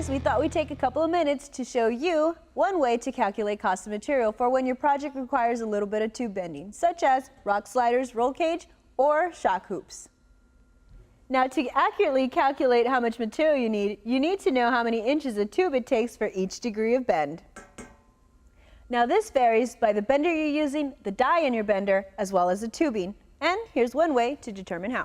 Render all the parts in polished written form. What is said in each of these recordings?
guys, we thought we'd take a couple of minutes to show you one way to calculate cost of material for when your project requires a little bit of tube bending, such as rock sliders, roll cage, or shock hoops. Now, to accurately calculate how much material you need to know how many inches of tube it takes for each degree of bend. Now, this varies by the bender you're using, the die in your bender, as well as the tubing. And here's one way to determine how.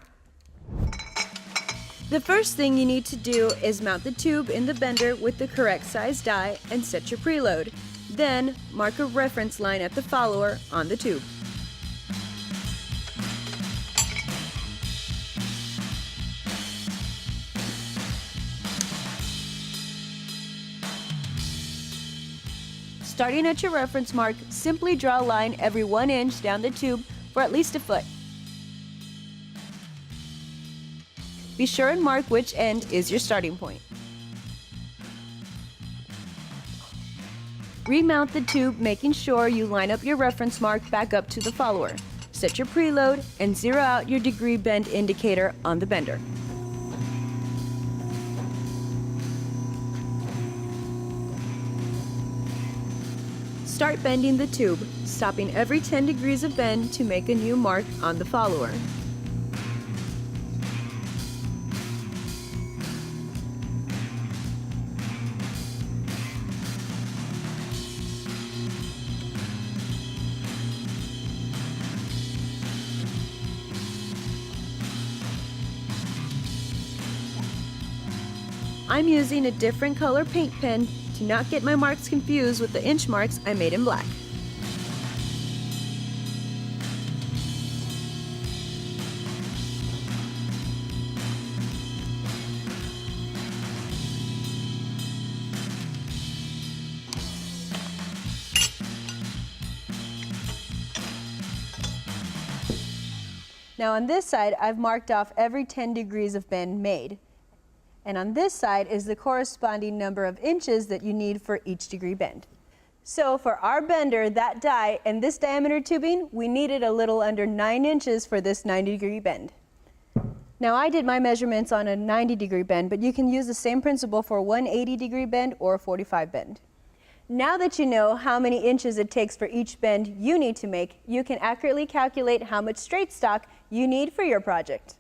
The first thing you need to do is mount the tube in the bender with the correct size die and set your preload. Then, mark a reference line at the follower on the tube. Starting at your reference mark, simply draw a line every 1 inch down the tube for at least a foot. Be sure and mark which end is your starting point. Remount the tube, making sure you line up your reference mark back up to the follower. Set your preload and zero out your degree bend indicator on the bender. Start bending the tube, stopping every 10 degrees of bend to make a new mark on the follower. I'm using a different color paint pen to not get my marks confused with the inch marks I made in black. Now on this side, I've marked off every 10 degrees of bend made. And on this side is the corresponding number of inches that you need for each degree bend. So for our bender, that die, and this diameter tubing, we needed a little under 9 inches for this 90-degree bend. Now I did my measurements on a 90-degree bend, but you can use the same principle for a 180-degree bend or a 45 bend. Now that you know how many inches it takes for each bend you need to make, you can accurately calculate how much straight stock you need for your project.